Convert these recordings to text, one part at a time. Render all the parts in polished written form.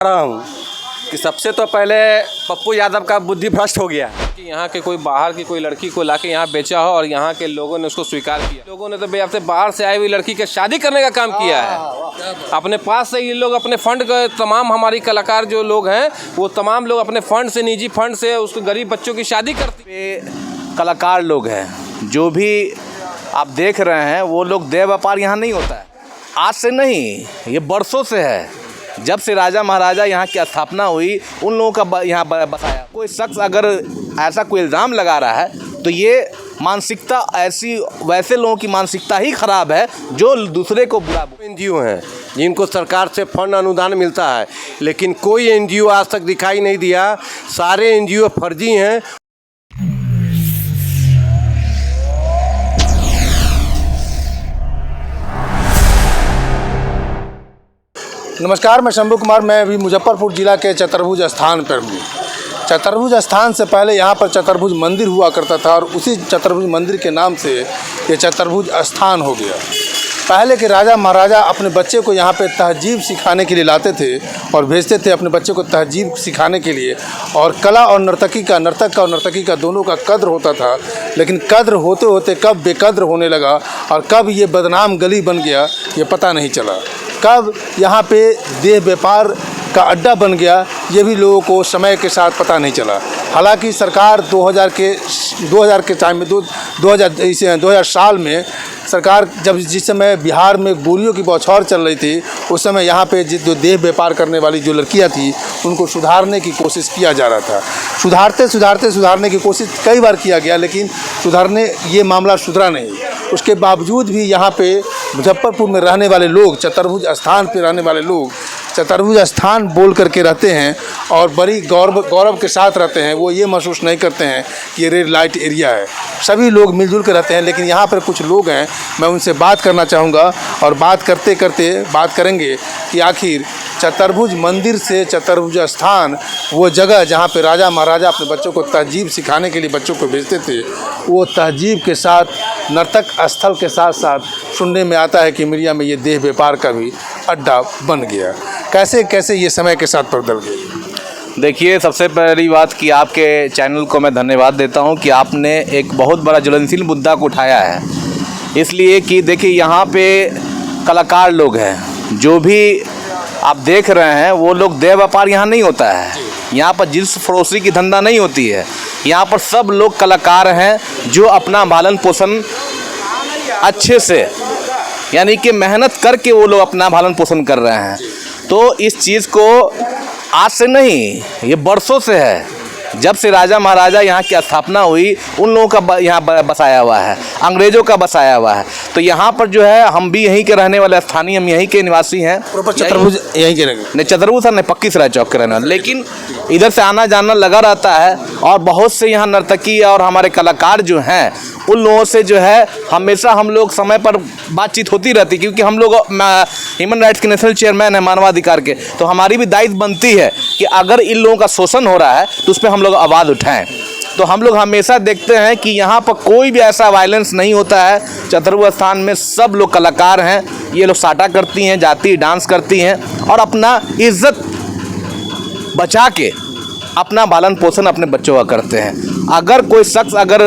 रहा हूँ कि सबसे तो पहले पप्पू यादव का बुद्धि भ्रष्ट हो गया कि यहाँ के कोई बाहर की कोई लड़की को लाके यहाँ बेचा हो और यहाँ के लोगों ने उसको स्वीकार किया। लोगों ने तो बेअब से बाहर से आई हुई लड़की के शादी करने का काम किया है। अपने पास से ये लोग अपने फंड का तमाम हमारी कलाकार जो लोग हैं वो तमाम लोग अपने फंड से निजी फंड से उसको गरीब बच्चों की शादी करते। कलाकार लोग हैं जो भी आप देख रहे हैं वो लोग देह व्यापार यहाँ नहीं होता है। आज से नहीं, ये बरसों से है। जब से राजा महाराजा यहाँ की स्थापना हुई उन लोगों का यहाँ बसाया। कोई शख्स अगर ऐसा कोई इल्ज़ाम लगा रहा है तो ये मानसिकता ऐसी वैसे लोगों की मानसिकता ही ख़राब है जो दूसरे को बुरा। एनजीओ हैं जिनको सरकार से फंड अनुदान मिलता है, लेकिन कोई एनजीओ आज तक दिखाई नहीं दिया। सारे एनजीओ फर्जी हैं। नमस्कार, मैं शंभू कुमार। मैं अभी मुजफ्फरपुर ज़िला के चतुर्भुज स्थान पर हूँ। चतुर्भुज स्थान से पहले यहाँ पर चतुर्भुज मंदिर हुआ करता था और उसी चतुर्भुज मंदिर के नाम से ये चतुर्भुज स्थान हो गया। पहले के राजा महाराजा अपने बच्चे को यहाँ पे तहजीब सिखाने के लिए लाते थे और भेजते थे अपने बच्चे को तहजीब सिखाने के लिए। और कला और नर्तकी का, नर्तक का और नर्तकी का दोनों का कद्र होता था। लेकिन कद्र होते होते कब बेकद्र होने लगा और कब ये बदनाम गली बन गया ये पता नहीं चला। कब यहाँ पे देह व्यापार का अड्डा बन गया ये भी लोगों को समय के साथ पता नहीं चला। हालांकि सरकार 2000 के टाइम में 2000 साल में सरकार जिस समय बिहार में गोलियों की बौछार चल रही थी उस समय यहाँ पे जो देह व्यापार करने वाली जो लड़कियाँ थी उनको सुधारने की कोशिश किया जा रहा था। सुधारने की कोशिश कई बार किया गया, लेकिन ये मामला सुधरा नहीं। उसके बावजूद भी यहाँ पे मुजफ्फरपुर में रहने वाले लोग, चतुर्भुज स्थान पे रहने वाले लोग चतुर्भुज स्थान बोल करके रहते हैं और बड़ी गौरव के साथ रहते हैं। वो ये महसूस नहीं करते हैं कि ये रेड लाइट एरिया है। सभी लोग मिलजुल कर रहते हैं। लेकिन यहाँ पर कुछ लोग हैं, मैं उनसे बात करना चाहूँगा और बात करते करते बात करेंगे कि आखिर चतुर्भुज मंदिर से चतुर्भुज स्थान, वो जगह जहाँ पे राजा महाराजा अपने बच्चों को तहजीब सिखाने के लिए बच्चों को भेजते थे, वो तहजीब के साथ नर्तक स्थल के साथ साथ सुनने में आता है कि मीडिया में ये देह व्यापार का भी अड्डा बन गया। कैसे कैसे ये समय के साथ बदल गया। देखिए, सबसे पहली बात कि आपके चैनल को मैं धन्यवाद देता हूं कि आपने एक बहुत बड़ा ज्वलनशील मुद्दा को उठाया है। इसलिए कि देखिए यहाँ पे कलाकार लोग हैं जो भी आप देख रहे हैं वो लोग देह व्यापार यहाँ नहीं होता है। यहाँ पर जिस फरोशी की धंधा नहीं होती है। यहाँ पर सब लोग कलाकार हैं जो अपना पालन पोषण अच्छे से यानी कि मेहनत करके वो लोग अपना पालन पोषण कर रहे हैं। तो इस चीज़ को आज से नहीं, ये बरसों से है। जब से राजा महाराजा यहाँ की स्थापना हुई उन लोगों का यहाँ बसाया हुआ है, अंग्रेज़ों का बसाया हुआ है। तो यहाँ पर जो है हम भी यहीं के रहने वाले स्थानीय, हम यहीं के निवासी हैं। चतुर्भुज यहीं के नहीं, चतुर्भुज सर नहीं, पक्की सराय चौक के रहने वाले, लेकिन इधर से आना जाना लगा रहता है। और बहुत से यहाँ नर्तकी और हमारे कलाकार जो हैं उन लोगों से जो है हमेशा हम लोग समय पर बातचीत होती रहती, क्योंकि हम लोग ह्यूमन राइट्स के नेशनल चेयरमैन हैं मानवाधिकार के। तो हमारी भी दायित्व बनती है कि अगर इन लोगों का शोषण हो रहा है तो उस पर हम लोग आवाज़ उठाएं। तो हम लोग हमेशा देखते हैं कि यहाँ पर कोई भी ऐसा वायलेंस नहीं होता है। चतुर्भुज स्थान में सब लोग कलाकार हैं। ये लोग साटा करती हैं, जाती डांस करती हैं और अपना इज्जत बचा के अपना पालन पोषण अपने बच्चों का करते हैं। अगर कोई शख्स अगर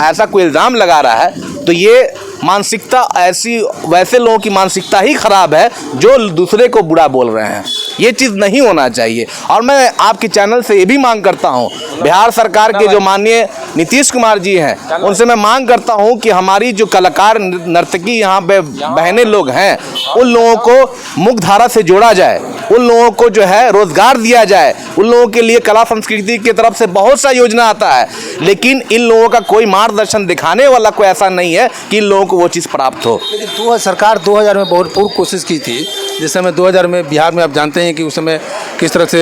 ऐसा कोई इल्ज़ाम लगा रहा है तो ये मानसिकता ऐसी वैसे लोगों की मानसिकता ही ख़राब है जो दूसरे को बुरा बोल रहे हैं। ये चीज़ नहीं होना चाहिए। और मैं आपके चैनल से ये भी मांग करता हूँ, बिहार सरकार के जो माननीय नीतीश कुमार जी हैं उनसे मैं मांग करता हूँ कि हमारी जो कलाकार नर्तकी यहाँ पे बहनें लोग हैं उन लोगों को मुख्य धारा से जोड़ा जाए, उन लोगों को जो है रोज़गार दिया जाए। उन लोगों के लिए कला संस्कृति की तरफ से बहुत सा योजना आता है, लेकिन इन लोगों का कोई मार्गदर्शन दिखाने वाला कोई ऐसा नहीं है कि इन लोगों को वो चीज़ प्राप्त हो। लेकिन सरकार 2000 में बहुत पूर्ण कोशिश की थी। जिस समय 2000 में बिहार में आप जानते हैं कि उस समय किस तरह से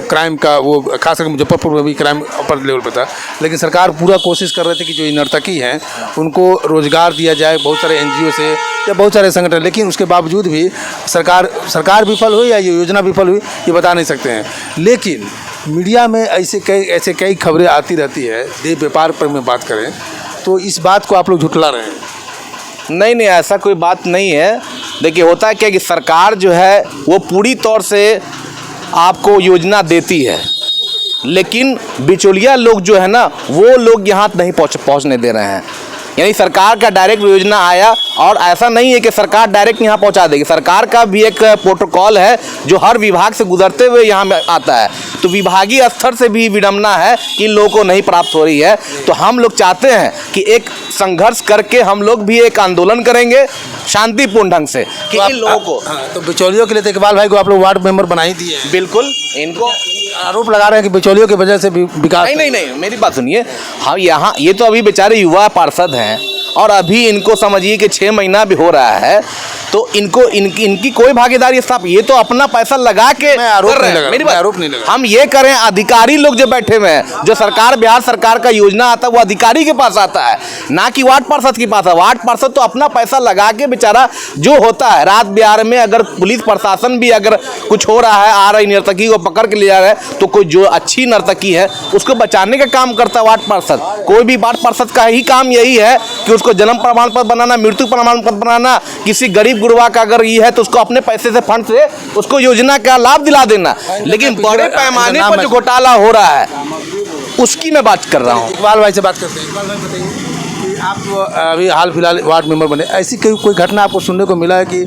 क्राइम का वो खासकर मुजफ्फरपुर में भी क्राइम अपर लेवल पर था। लेकिन सरकार पूरा कोशिश कर रहे थे कि जो नर्तकी हैं उनको रोज़गार दिया जाए बहुत सारे एनजीओ से या बहुत सारे संगठन। लेकिन उसके बावजूद भी सरकार विफल हुई या ये योजना विफल हुई ये बता नहीं सकते हैं। लेकिन मीडिया में ऐसे कई खबरें आती रहती है। देह व्यापार पर में बात करें तो इस बात को आप लोग झुठला रहे हैं। नहीं, ऐसा कोई बात नहीं है। देखिए, होता है क्या कि सरकार जो है वो पूरी तौर से आपको योजना देती है, लेकिन बिचौलिया लोग जो है ना वो लोग यहाँ नहीं पहुँचने दे रहे हैं। यानी सरकार का डायरेक्ट योजना आया और ऐसा नहीं है कि सरकार डायरेक्ट यहाँ पहुँचा देगी, सरकार का भी एक प्रोटोकॉल है जो हर विभाग से गुजरते हुए यहाँ में आता है। तो विभागीय स्तर से भी विडम्बना है कि इन लोगों को नहीं प्राप्त हो रही है। तो हम लोग चाहते हैं कि एक संघर्ष करके हम लोग भी एक आंदोलन करेंगे शांतिपूर्ण ढंग से कि इन लोगों को। तो बिचौलियों के लिए तो इकबाल भाई को आप लोग वार्ड मेंबर बना ही दिए हैं। बिल्कुल, इनको आरोप लगा रहे हैं कि बिचौलियों की वजह से भी विकास नहीं, मेरी बात सुनिए। हम यहाँ ये तो अभी बेचारे युवा पार्षद हैं और अभी इनको समझिए कि 6 महीना भी हो रहा है, तो इनकी कोई भागीदारी स्थाप, ये तो अपना पैसा लगा के आरोप कर रहे नहीं हैं। लगा, मेरी मैं बात आरोप नहीं लगा। हम ये करें, अधिकारी लोग जो बैठे हुए हैं, जो सरकार बिहार सरकार का योजना आता है वो अधिकारी के पास आता है, ना कि वार्ड पार्षद के पास है। वार्ड पार्षद तो अपना पैसा लगा के बेचारा जो होता है, रात बिहार में अगर पुलिस प्रशासन भी अगर कुछ हो रहा है, आ रही नर्तकी को पकड़ के ले जा रहा है, तो कोई जो अच्छी नर्तकी है उसको बचाने का काम करता है वार्ड पार्षद। कोई भी वार्ड पार्षद का ही काम यही है कि उसको जन्म प्रमाण पत्र बनाना, मृत्यु प्रमाण पत्र बनाना, किसी गरीब गुरबा का अगर ये है तो उसको अपने पैसे से फंड से उसको योजना का लाभ दिला देना। लेकिन बड़े पैमाने पर जो घोटाला हो रहा है उसकी मैं बात कर रहा हूँ। इकबाल भाई से बात करते हैं। इकबाल भाई बताइए कि आप जो अभी हाल फिलहाल वार्ड मेंबर बने, ऐसी कोई घटना आपको सुनने को मिला है कि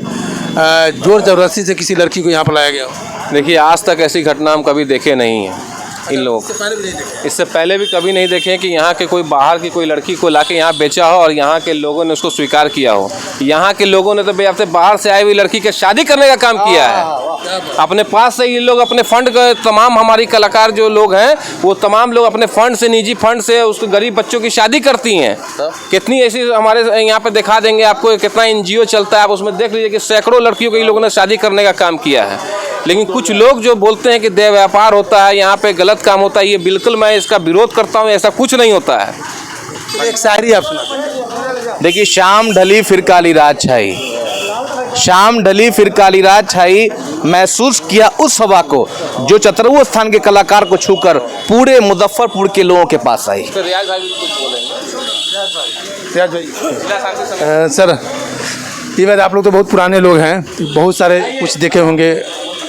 जोर जबरदस्ती से किसी लड़की को यहाँ पर लाया गया हो? देखिए, आज तक ऐसी घटना हम कभी देखे नहीं हैं इन लोगों को। इससे पहले भी कभी नहीं देखे कि यहाँ के कोई बाहर की कोई लड़की को लाके यहाँ बेचा हो और यहाँ के लोगों ने उसको स्वीकार किया हो। यहाँ के लोगों ने तो भैया आपसे बाहर से आई हुई लड़की के शादी करने का काम किया है। अपने पास से ये लोग अपने फंड का, तमाम हमारी कलाकार जो लोग हैं वो तमाम लोग अपने फंड से, निजी फंड से उसको गरीब बच्चों की शादी करती हैं। कितनी ऐसी हमारे यहाँ पे दिखा देंगे आपको, कितना NGO चलता है, आप उसमें देख लीजिए कि सैकड़ों लड़कियों को इन लोगों ने शादी करने का काम किया है। लेकिन कुछ लोग जो बोलते हैं कि देह व्यापार होता है, यहाँ पे गलत काम होता है, ये बिल्कुल मैं इसका विरोध करता हूँ। ऐसा कुछ नहीं होता है। एक शायरी आप सुना। देखिए, शाम ढली फिर काली रात छाई, शाम ढली फिर काली रात छाई, महसूस किया उस हवा को जो चतुर्भुज स्थान के कलाकार को छूकर पूरे मुजफ्फरपुर के लोगों के पास आई। सर, ये बात, आप लोग तो बहुत पुराने लोग हैं, बहुत सारे कुछ देखे होंगे,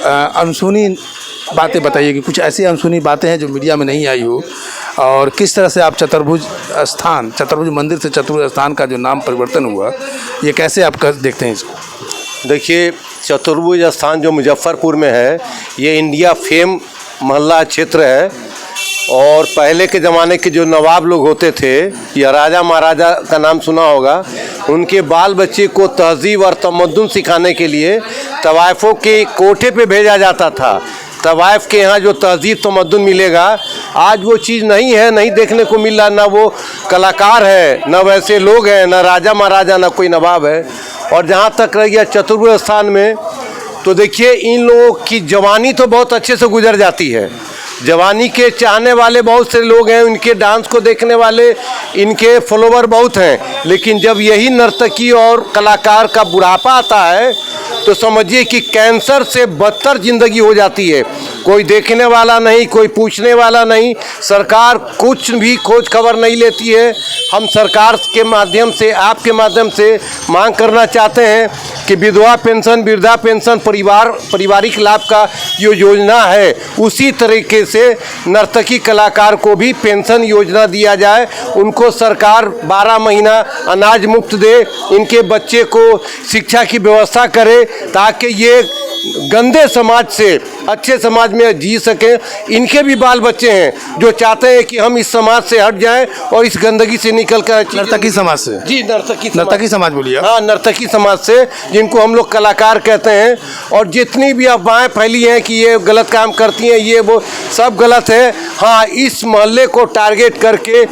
अनसुनी बातें बताइए कि कुछ ऐसी अनसुनी बातें हैं जो मीडिया में नहीं आई हो, और किस तरह से आप चतुर्भुज मंदिर से चतुर्भुज स्थान का जो नाम परिवर्तन हुआ, ये कैसे आप देखते हैं इसको? देखिए, चतुर्भुज स्थान जो मुजफ्फरपुर में है, ये इंडिया फेम मोहल्ला क्षेत्र है। और पहले के ज़माने के जो नवाब लोग होते थे, या राजा महाराजा का नाम सुना होगा, उनके बाल बच्चे को तहज़ीब और तमद्दुन सिखाने के लिए तवाइफ़ों के कोठे पे भेजा जाता था। तवाइफ़ के यहाँ जो तहज़ीब तमद्दुन मिलेगा, आज वो चीज़ नहीं है, नहीं देखने को मिल रहा। ना वो कलाकार है, ना वैसे लोग हैं, ना राजा महाराजा, ना कोई नवाब है। और जहाँ तक रह गया चतुर्भुज स्थान में, तो देखिए इन लोगों की जवानी तो बहुत अच्छे से गुजर जाती है। जवानी के चाहने वाले बहुत से लोग हैं, इनके डांस को देखने वाले इनके फॉलोवर बहुत हैं। लेकिन जब यही नर्तकी और कलाकार का बुढ़ापा आता है तो समझिए कि कैंसर से बदतर ज़िंदगी हो जाती है। कोई देखने वाला नहीं, कोई पूछने वाला नहीं, सरकार कुछ भी खोज खबर नहीं लेती है। हम सरकार के माध्यम से, आपके माध्यम से मांग करना चाहते हैं कि विधवा पेंशन, वृद्धा पेंशन, पारिवारिक लाभ का जो योजना है, उसी तरीके से नर्तकी कलाकार को भी पेंशन योजना दिया जाए। उनको सरकार 12 महीना अनाज मुफ्त दे, इनके बच्चे को शिक्षा की व्यवस्था करे, ताकि ये गंदे समाज से अच्छे समाज में जी सके। इनके भी बाल बच्चे हैं जो चाहते हैं कि हम इस समाज से हट जाएं और इस गंदगी से निकल कर। नर्तकी समाज से? जी, नर्तकी समाज बोलिए। हाँ, नर्तकी समाज से, जिनको हम लोग कलाकार कहते हैं। और जितनी भी अफवाहें फैली हैं कि ये गलत काम करती हैं, ये वो सब गलत है। हाँ, इस मोहल्ले को टारगेट करके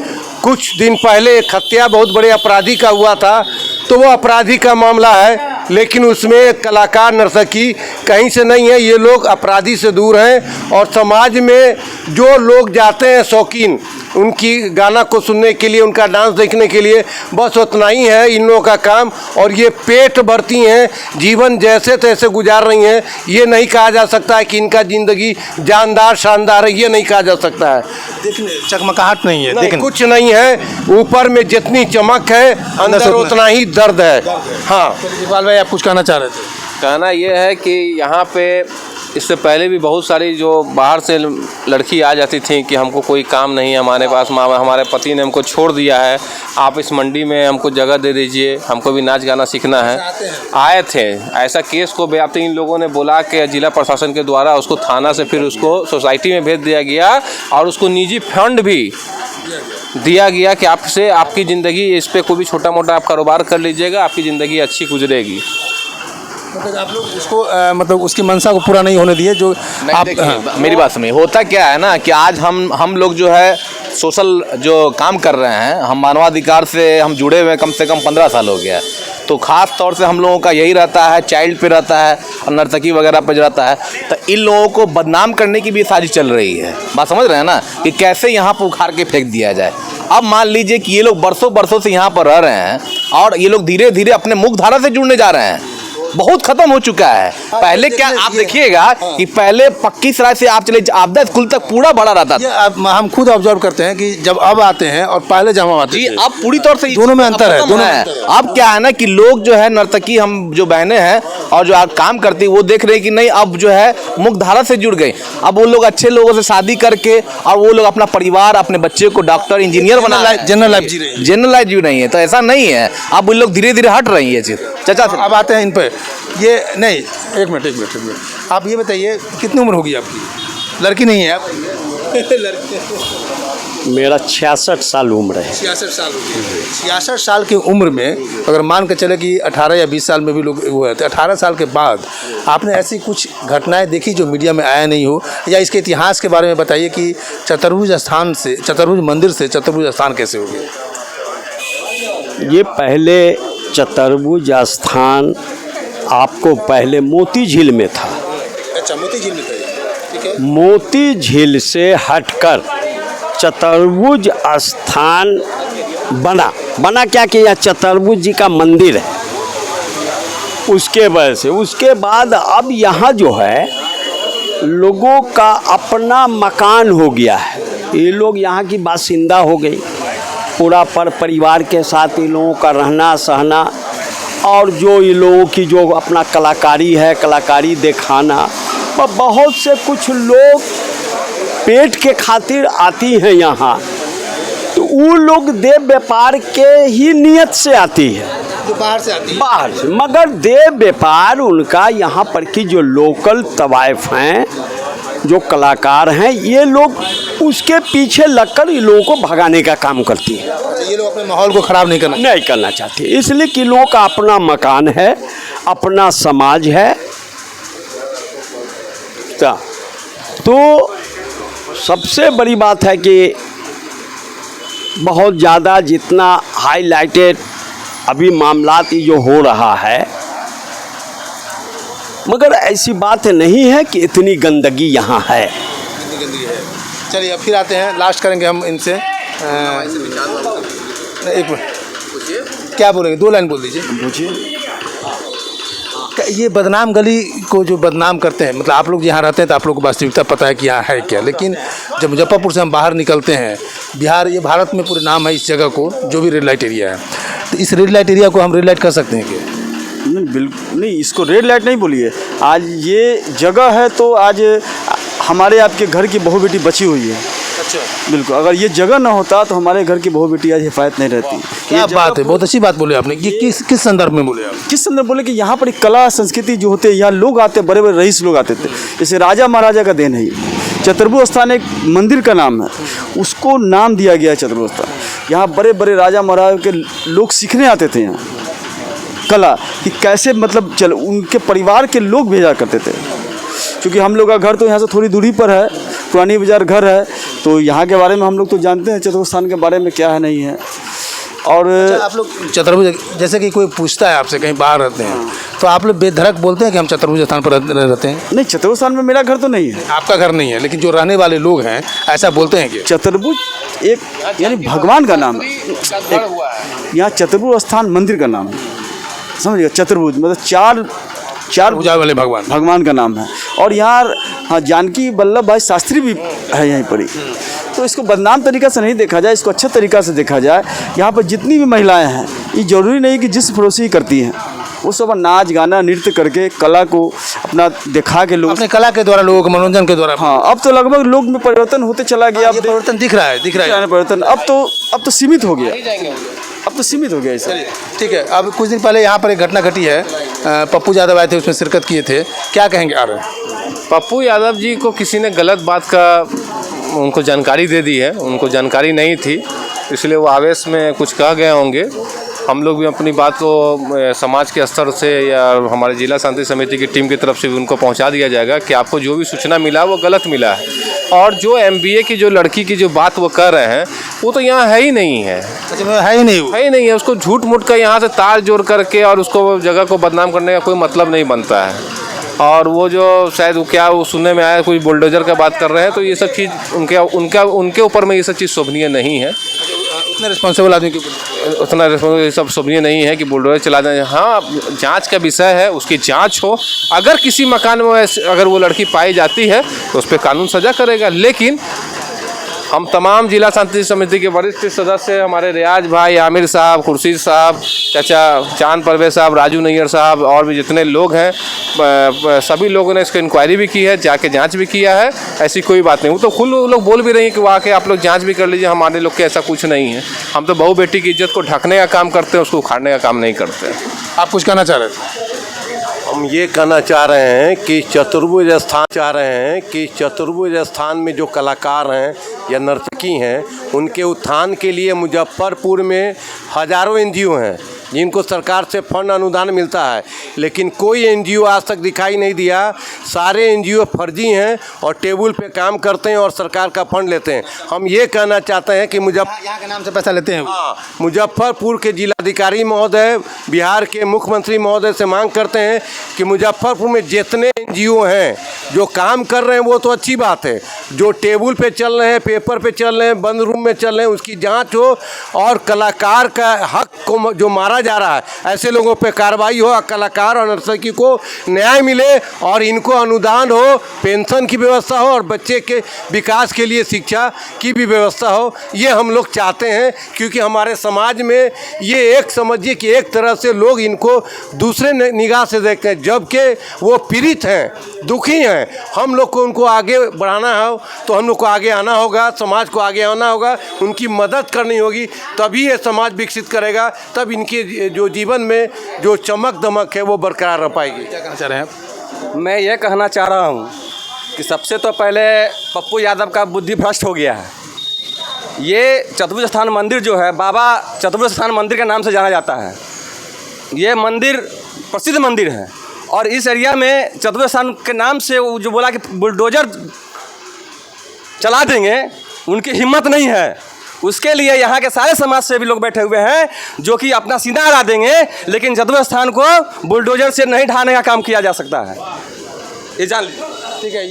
कुछ दिन पहले एक हत्या बहुत बड़े अपराधी का हुआ था, तो वो अपराधी का मामला है। लेकिन उसमें कलाकार नर्तकी कहीं से नहीं है, ये लोग अपराधी से दूर हैं। और समाज में जो लोग जाते हैं शौकीन उनकी गाना को सुनने के लिए, उनका डांस देखने के लिए, बस उतना ही है इन लोगों का काम। और ये पेट भरती हैं, जीवन जैसे तैसे गुजार रही हैं। ये नहीं कहा जा सकता है कि इनका ज़िंदगी जानदार शानदार है, ये नहीं कहा जा सकता है। देखने चकमकाहट नहीं है, नहीं, कुछ नहीं है। ऊपर में जितनी चमक है, अंदर उतना ही दर्द है। हाँ, इकबाल भाई, आप कुछ कहना चाह रहे थे? कहना ये है कि यहाँ पे इससे पहले भी बहुत सारी जो बाहर से लड़की आ जाती थी कि हमको कोई काम नहीं है हमारे पास, हमारे पति ने हमको छोड़ दिया है, आप इस मंडी में हमको जगह दे दीजिए, हमको भी नाच गाना सीखना है। आए थे, ऐसा केस को व्याप्ति इन लोगों ने बुला के जिला प्रशासन के द्वारा उसको थाना से फिर उसको सोसाइटी में भेज दिया गया और उसको निजी फंड भी दिया गया कि आपसे आपकी ज़िंदगी इस पे कोई भी छोटा मोटा आप कारोबार कर लीजिएगा, आपकी ज़िंदगी अच्छी गुजरेगी। मतलब आप लोग उसको मतलब उसकी मंशा को पूरा नहीं होने दिए जो आप मेरी बात सुनिए, होता क्या है ना कि आज हम लोग जो है सोशल जो काम कर रहे हैं, हम मानवाधिकार से हम जुड़े हुए कम से कम 15 साल हो गया है। तो ख़ास तौर से हम लोगों का यही रहता है, चाइल्ड पे रहता है और नर्तकी वगैरह पे रहता है। तो इन लोगों को बदनाम करने की भी साजिश चल रही है। बात समझ रहे हैं ना कि कैसे यहाँ पर उखाड़ के फेंक दिया जाए। अब मान लीजिए कि ये लोग बरसों से यहाँ पर रह रहे हैं और ये लोग धीरे धीरे अपने मुख्य धारा से जुड़ने जा रहे हैं। बहुत खत्म हो चुका है। पहले क्या आप देखिएगा कि पहले पक्की सराय से आप चले आपदा स्कूल तक पूरा भरा रहता था। हम खुद ऑब्जर्व करते हैं कि जब अब आते हैं और पहले जब हम आते जी, थे, अब पूरी तौर से दोनों में अंतर है। दोनों में अब क्या है ना कि लोग जो है नर्तकी, हम जो बहनें हैं और जो काम करती वो देख रहे हैं कि नहीं, अब जो है मुख्य धारा से जुड़ गए। अब वो लोग अच्छे लोगों से शादी करके और वो लोग अपना परिवार, अपने बच्चे को डॉक्टर इंजीनियर बना जनरल लाइफ जी रहे हैं। जनरल लाइफ जी नहीं है। तो ऐसा नहीं है, अब वो लोग धीरे धीरे हट रही है चीज। चाचा अब आते हैं इन पे। ये नहीं, एक मिनट आप ये बताइए कितनी उम्र होगी आपकी? लड़की नहीं है आप? मेरा 66 साल उम्र है। 66 साल हो गई। 66 साल की उम्र में अगर मान के चले कि 18 या 20 साल में भी लोग हुए थे, 18 साल के बाद आपने ऐसी कुछ घटनाएं देखी जो मीडिया में आया नहीं हो, या इसके इतिहास के बारे में बताइए कि चतुर्भुज मंदिर से चतुर्भुज स्थान कैसे हो गया? ये पहले चतुर्भुज स्थान आपको पहले मोती झील में था। अच्छा, मोती झील में था। ठीक है। मोती झील से हटकर चतुर्भुज स्थान बना क्या कि यह चतुर्भुज जी का मंदिर है। उसके वजह से उसके बाद अब यहाँ जो है लोगों का अपना मकान हो गया है। ये लोग यहाँ की बासिंदा हो गई। पूरा परिवार के साथ ये लोगों का रहना सहना और जो ये लोगों की जो अपना कलाकारी है, कलाकारी दिखाना, और बहुत से कुछ लोग पेट के खातिर आती हैं यहाँ। तो वो लोग देव व्यापार के ही नियत से आती है, जो बाहर से आती है। बाहर से, मगर देव व्यापार उनका यहाँ पर की जो लोकल तवाइफ हैं, जो कलाकार हैं, ये लोग उसके पीछे लगकर ये लोगों को भगाने का काम करती है। ये लोग अपने माहौल को ख़राब नहीं करना चाहते, इसलिए कि लोगों का अपना मकान है, अपना समाज है। तो सबसे बड़ी बात है कि बहुत ज़्यादा जितना हाईलाइटेड अभी मामलात ये जो हो रहा है, मगर ऐसी बात नहीं है कि इतनी गंदगी यहाँ है। चलिए अब फिर आते हैं, लास्ट करेंगे हम इनसे। एक मिनट, क्या बोलेंगे? 2 लाइन बोल दीजिए। ये बदनाम गली को जो बदनाम करते हैं, मतलब आप लोग यहाँ रहते हैं तो आप लोग को वास्तविकता पता है कि यहाँ है क्या, लेकिन जब मुजफ्फरपुर से हम बाहर निकलते हैं, बिहार, ये भारत में पूरे नाम है इस जगह को, जो भी रेड लाइट एरिया है, तो इस रेड लाइट एरिया को हम रेड लाइट कर सकते हैं क्या? नहीं, बिल्कुल नहीं, इसको रेड लाइट नहीं बोलिए। आज ये जगह है तो आज हमारे आपके घर की बहू बेटी बची हुई है। अच्छा, बिल्कुल, अगर ये जगह ना होता तो हमारे घर की बहू बेटी आज हिफायत नहीं रहती। क्या बात है, बहुत अच्छी बात बोले आपने। ये किस संदर्भ में बोले आप? किस संदर्भ बोले कि यहाँ पर एक कला संस्कृति जो होते हैं, यहाँ लोग आते, बड़े बड़े रईस लोग आते थे। जैसे राजा महाराजा का देन है। चतुर्भुज स्थान एक मंदिर का नाम है, उसको नाम दिया गया है चतुर्भुज स्थान। यहाँ बड़े बड़े राजा महाराजा के लोग सीखने आते थे यहाँ कला कि कैसे, मतलब चल उनके परिवार के लोग भेजा करते थे। क्योंकि हम लोग का घर तो यहाँ से थोड़ी दूरी पर है, पुरानी बाजार घर है, तो यहाँ के बारे में हम लोग तो जानते हैं चतुर्भुज स्थान के बारे में क्या है नहीं है। और अच्छा, आप लोग चतुर्भुज, जैसे कि कोई पूछता है आपसे, कहीं बाहर रहते हैं, तो आप लोग बेधड़क बोलते हैं कि हम चतुर्भुज स्थान पर रहते हैं? नहीं, चतुर्भुज स्थान में मेरा घर तो नहीं है। आपका घर नहीं है, लेकिन जो रहने वाले लोग हैं ऐसा बोलते हैं कि चतुर्भुज एक यानी भगवान का नाम है। यहाँ चतुर्भुज स्थान मंदिर का नाम है, समझिएगा। चतुर्भुज मतलब चार भुजा वाले भगवान का नाम है। और यहाँ हाँ, जानकी वल्लभ भाई शास्त्री भी है यहीं पर ही। तो इसको बदनाम तरीक़ा से नहीं देखा जाए, इसको अच्छा तरीक़ा से देखा जाए। यहाँ पर जितनी भी महिलाएं हैं, ये ज़रूरी नहीं कि जिस पड़ोसी करती हैं, वो सब नाच गाना नृत्य करके कला को अपना दिखा के लोग अपने कला के द्वारा लोगों को मनोरंजन के द्वारा। हाँ, अब तो लगभग लोग में परिवर्तन होते चला गया। अब परिवर्तन दिख रहा है परिवर्तन अब तो सीमित हो गया, अब तो सीमित हो गया ऐसा। ठीक है, अब कुछ दिन पहले यहाँ पर एक घटना घटी है, पप्पू यादव आए थे, उसमें शिरकत किए थे, क्या कहेंगे? आ रहे पप्पू यादव जी को किसी ने गलत बात का उनको जानकारी दे दी है, उनको जानकारी नहीं थी, इसलिए वो आवेश में कुछ कह गए होंगे। हम लोग भी अपनी बात को समाज के स्तर से या हमारे जिला शांति समिति की टीम की तरफ से भी उनको पहुंचा दिया जाएगा कि आपको जो भी सूचना मिला वो गलत मिला है, और जो MBA की जो लड़की की जो बात वो कर रहे हैं वो तो यहाँ है ही नहीं है। अच्छा, है ही नहीं है, उसको झूठ मूठ का यहाँ से तार जोड़ करके और उसको जगह को बदनाम करने का कोई मतलब नहीं बनता है। और वो जो शायद वो सुनने में आया कोई बुलडोजर का बात कर रहे हैं, तो ये सब चीज़ उनके ऊपर में ये सब चीज़ शोभनीय नहीं है। उतने रिस्पॉन्सिबल आदमी उतना ये सब शोभनीय नहीं है कि बुलडोजर चला दें। हाँ, जांच का विषय है, उसकी जांच हो, अगर किसी मकान में अगर वो लड़की पाई जाती है तो उस पर कानून सजा करेगा। लेकिन हम तमाम जिला शांति समिति के वरिष्ठ सदस्य, हमारे रियाज भाई, आमिर साहब, खुर्शीद साहब, चाचा चांद परवेज साहब, राजू नैयर साहब और भी जितने लोग हैं, सभी लोगों ने इसकी इंक्वायरी भी की है, जाके जांच भी किया है। ऐसी कोई बात नहीं, वो तो खुद लोग बोल भी रही हैं कि वहाँ के आप लोग जांच भी कर लीजिए, हमारे लोग के ऐसा कुछ नहीं है। हम तो बहू बेटी की इज्जत को ढकने का काम करते हैं, उसको उखाड़ने का काम नहीं करते। आप कुछ कहना चाह रहे थे? हम ये कहना चाह रहे हैं कि चतुर्भुज स्थान में जो कलाकार हैं या नर्तकी हैं, उनके उत्थान के लिए मुजफ्फरपुर में हज़ारों NGO हैं जिनको सरकार से फंड अनुदान मिलता है, लेकिन कोई NGO आज तक दिखाई नहीं दिया। सारे NGO फर्जी हैं और टेबल पे काम करते हैं और सरकार का फंड लेते हैं। हम ये कहना चाहते हैं कि यहाँ के नाम से पैसा लेते हैं। हाँ, मुजफ्फरपुर के जिलाधिकारी महोदय, बिहार के मुख्यमंत्री महोदय से मांग करते हैं कि मुजफ्फरपुर में जितने NGO हैं जो काम कर रहे हैं वो तो अच्छी बात है, जो टेबल पे चल रहे हैं, पेपर पे चल रहे हैं, बंद रूम में चल रहे हैं, उसकी जांच हो और कलाकार का हक को जो मारा जा रहा है ऐसे लोगों पे कार्रवाई हो, कलाकार और नर्तकी को न्याय मिले और इनको अनुदान हो, पेंशन की व्यवस्था हो और बच्चे के विकास के लिए शिक्षा की भी व्यवस्था हो। ये हम लोग चाहते हैं, क्योंकि हमारे समाज में ये एक समझिए कि एक तरह से लोग इनको दूसरे निगाह से देखते हैं, जबकि वो पीड़ित हैं, दुखी हैं। हम लोग को उनको आगे बढ़ाना हो तो हम लोग को आगे आना होगा, समाज को आगे आना होगा, उनकी मदद करनी होगी, तभी ये समाज विकसित करेगा, तब इनके जो जीवन में जो चमक दमक है वो बरकरार रह पाएगी। क्या कहना चाह रहे हैं आप? मैं ये कहना चाह रहा हूँ कि सबसे तो पहले पप्पू यादव का बुद्धि भ्रष्ट हो गया है। ये चतुर्भुज स्थान मंदिर जो है, बाबा चतुर्भुज स्थान मंदिर के नाम से जाना जाता है। ये मंदिर प्रसिद्ध मंदिर है और इस एरिया में चतुर्भुज स्थान के नाम से वो जो बोला कि बुलडोजर चला देंगे, उनकी हिम्मत नहीं है। उसके लिए यहाँ के सारे समाज सेवी लोग बैठे हुए हैं जो कि अपना सीना अड़ा देंगे, लेकिन चतुर्भुज स्थान को बुलडोजर से नहीं ढाने का काम किया जा सकता है, ये जान लीजिए। ठीक है,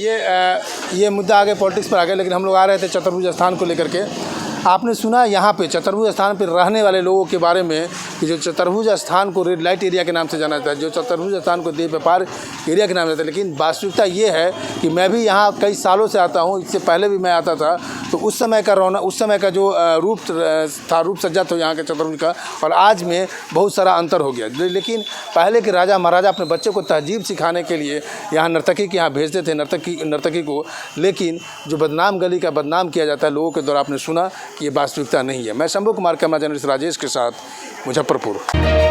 ये मुद्दा आगे पॉलिटिक्स पर आ गया, लेकिन हम लोग आ रहे थे चतुर्भुज स्थान को लेकर के। आपने सुना यहाँ पे चतुर्भुज स्थान पर रहने वाले लोगों के बारे में कि जो चतुर्भुज स्थान को रेड लाइट एरिया के नाम से जाना जाता है, जो चतुर्भुज स्थान को देह व्यापार एरिया के नाम से जाता है। लेकिन वास्तविकता ये है कि मैं भी यहाँ कई सालों से आता हूँ, इससे पहले भी मैं आता था, तो उस समय का रौनक, उस समय का जो रूप था, रूप सज्जा था यहाँ के चतुर्भुज का, और आज में बहुत सारा अंतर हो गया। लेकिन पहले के राजा महाराजा अपने बच्चे को तहजीब सिखाने के लिए यहाँ नर्तकी के यहाँ भेजते थे, नर्तकी को, लेकिन जो बदनाम गली का बदनाम किया जाता है लोगों के द्वारा, आपने सुना कि ये वास्तविकता नहीं है। मैं शंभू कुमार, कैमरा जर्नलिस्ट राजेश के साथ, मुजफ्फरपुर।